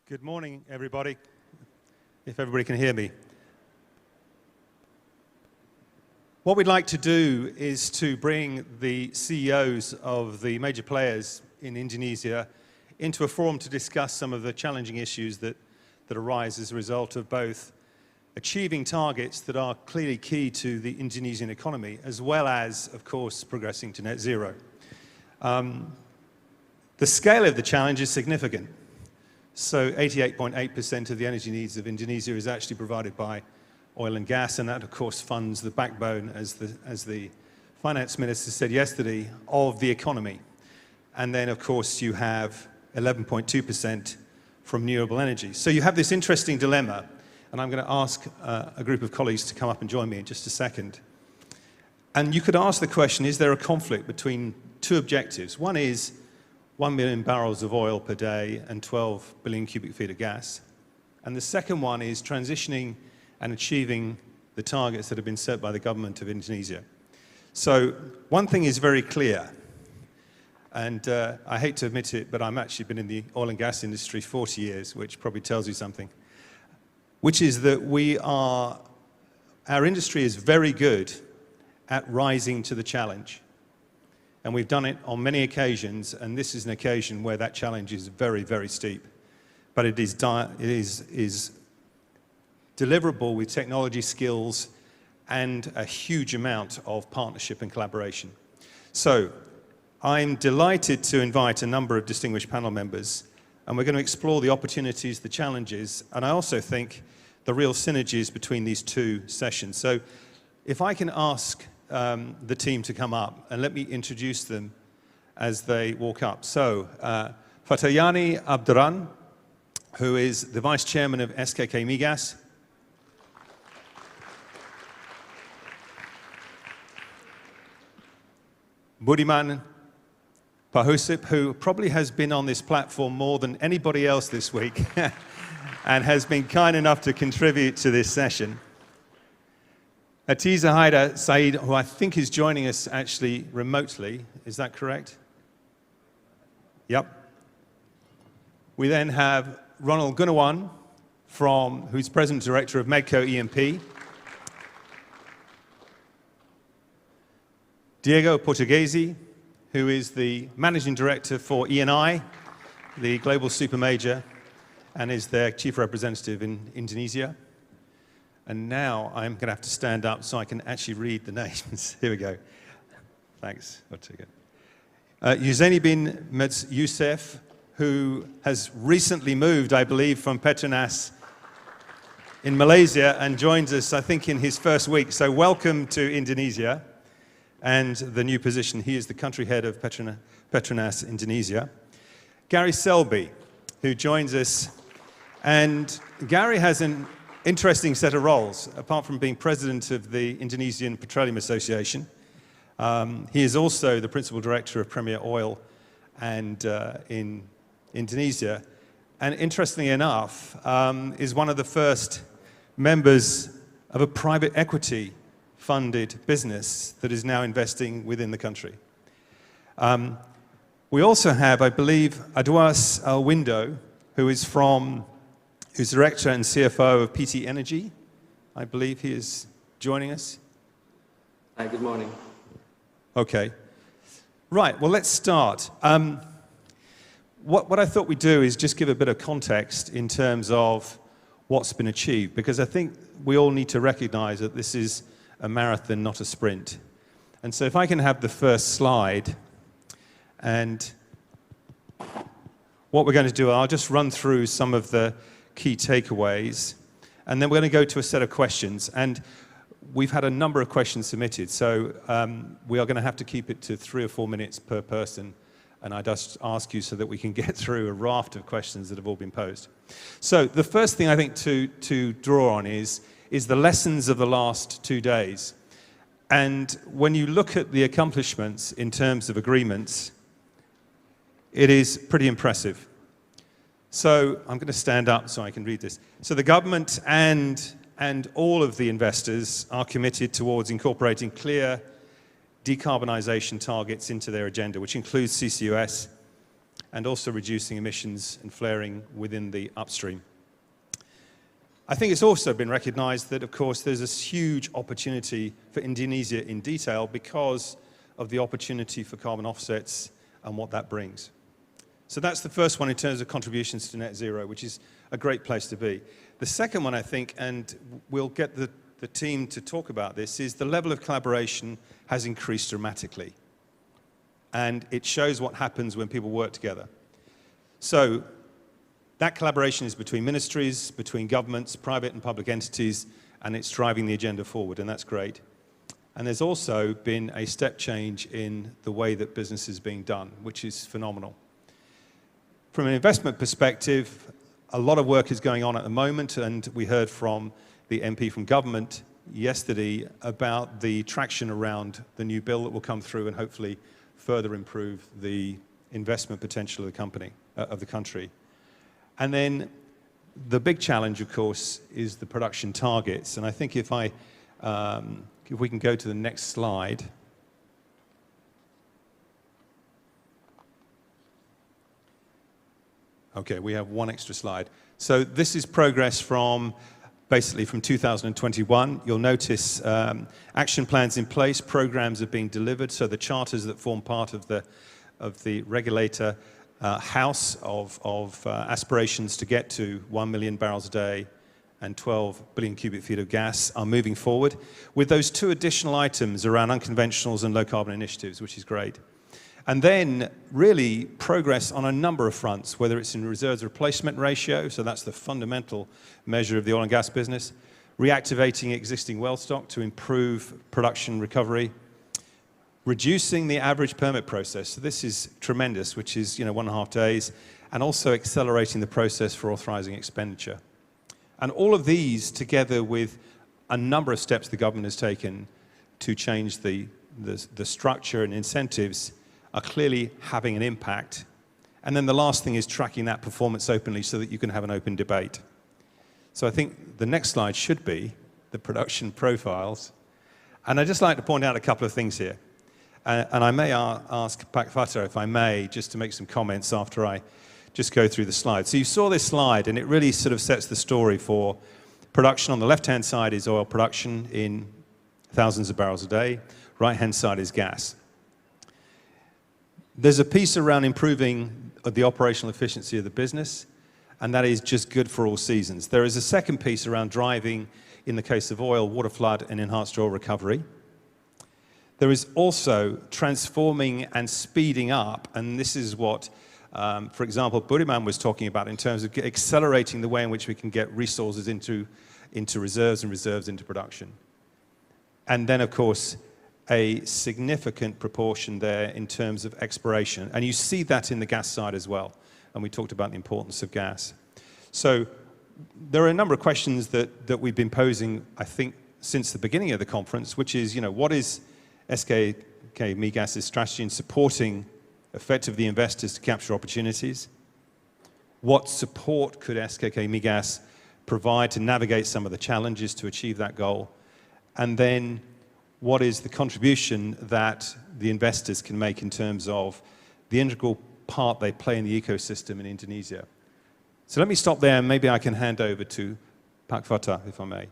Good morning, everybody, if everybody can hear me. What we'd like to do is to bring the CEOs of the major players in Indonesia into a forum to discuss some of the challenging issues that arise as a result of both achieving targets that are clearly key to the Indonesian economy, as well as, of course, progressing to net zero. The scale of the challenge is significant. So 88.8% of the energy needs of Indonesia is actually provided by oil and gas, and that, of course, funds the backbone, as the finance minister said yesterday, of the economy. And then, of course, you have 11.2% from renewable energy. So you have this interesting dilemma, and I'm going to ask a group of colleagues to come up and join me in just a second. And you could ask the question, is there a conflict between two objectives? One is 1 million barrels of oil per day and 12 billion cubic feet of gas. And the second one is transitioning and achieving the targets that have been set by the government of Indonesia. So one thing is very clear, and I hate to admit it, but I've actually been in the oil and gas industry 40 years, which probably tells you something, which is that our industry is very good at rising to the challenge. And we've done it on many occasions, and this is an occasion where that challenge is very, very steep. But it is deliverable with technology skills and a huge amount of partnership and collaboration. So I'm delighted to invite a number of distinguished panel members, and we're going to explore the opportunities, the challenges, and I also think the real synergies between these two sessions. So if I can ask the team to come up, and let me introduce them as they walk up. So, Fatayani Abduran, who is the Vice Chairman of SKK Migas. Budiman Pahusip, who probably has been on this platform more than anybody else this week, and has been kind enough to contribute to this session. Hatiza Haida Said, who I think is joining us actually remotely. Is that correct? Yep. We then have Ronald Gunawan, who's President Director of Medco EMP. Diego Portuguesi, who is the Managing Director for ENI, the global supermajor, and is their Chief Representative in Indonesia. And now I'm going to have to stand up so I can actually read the names. Here we go. Thanks. Yuzeni bin Metz Youssef, who has recently moved, I believe, from Petronas in Malaysia and joins us, I think, in his first week. So welcome to Indonesia and the new position. He is the country head of Petronas Indonesia. Gary Selby, who joins us. And Gary has an interesting set of roles, apart from being president of the Indonesian Petroleum Association. He is also the principal director of Premier Oil in Indonesia. And interestingly enough, is one of the first members of a private equity funded business that is now investing within the country. We also have, I believe, Aduas Alwindo, who's director and CFO of PT Energy. I believe he is joining us. Hi, good morning. Okay. Right, well, let's start. What I thought we'd do is just give a bit of context in terms of what's been achieved, because I think we all need to recognize that this is a marathon, not a sprint. And so if I can have the first slide, and what we're going to do, I'll just run through some of the key takeaways, and then we're going to go to a set of questions. And we've had a number of questions submitted, so we are going to have to keep it to 3 or 4 minutes per person, and I just ask you so that we can get through a raft of questions that have all been posed. So the first thing I think to draw on is the lessons of the last 2 days. And when you look at the accomplishments in terms of agreements, it is pretty impressive. So I'm going to stand up so I can read this. So the government and all of the investors are committed towards incorporating clear decarbonisation targets into their agenda, which includes CCUS and also reducing emissions and flaring within the upstream. I think it's also been recognized that, of course, there's this huge opportunity for Indonesia in detail because of the opportunity for carbon offsets and what that brings. So that's the first one in terms of contributions to net zero, which is a great place to be. The second one, I think, and we'll get the team to talk about this, is the level of collaboration has increased dramatically. And it shows what happens when people work together. So that collaboration is between ministries, between governments, private and public entities, and it's driving the agenda forward, and that's great. And there's also been a step change in the way that business is being done, which is phenomenal. From an investment perspective, a lot of work is going on at the moment, and we heard from the MP from government yesterday about the traction around the new bill that will come through and hopefully further improve the investment potential of the country. And then the big challenge, of course, is the production targets. And I think if we can go to the next slide. Okay, we have one extra slide. So this is progress from basically from 2021. You'll notice action plans in place, programs are being delivered, so the charters that form part of the regulator house of aspirations to get to 1 million barrels a day and 12 billion cubic feet of gas are moving forward with those two additional items around unconventionals and low carbon initiatives, which is great. And then really progress on a number of fronts, whether it's in reserves replacement ratio, so that's the fundamental measure of the oil and gas business, reactivating existing well stock to improve production recovery, reducing the average permit process. So this is tremendous, which is 1.5 days, and also accelerating the process for authorizing expenditure. And all of these, together with a number of steps the government has taken to change the structure and incentives, are clearly having an impact. And then the last thing is tracking that performance openly so that you can have an open debate. So I think the next slide should be the production profiles. And I'd just like to point out a couple of things here. And I may ask Pak Fatah, if I may, just to make some comments after I just go through the slides. So you saw this slide, and it really sort of sets the story for production. On the left-hand side is oil production in thousands of barrels a day. Right-hand side is gas. There's a piece around improving the operational efficiency of the business, and that is just good for all seasons. There is a second piece around driving, in the case of oil, water flood and enhanced oil recovery. There is also transforming and speeding up, and this is what, for example, Budiman was talking about in terms of accelerating the way in which we can get resources into reserves and reserves into production. And then, of course, a significant proportion there in terms of exploration. And you see that in the gas side as well. And we talked about the importance of gas. So there are a number of questions that we've been posing, I think, since the beginning of the conference, which is, what is SKK Migas' strategy in supporting effectively investors to capture opportunities? What support could SKK Migas provide to navigate some of the challenges to achieve that goal? And then what is the contribution that the investors can make in terms of the integral part they play in the ecosystem in Indonesia? So let me stop there, and maybe I can hand over to Pak Fatah, if I may.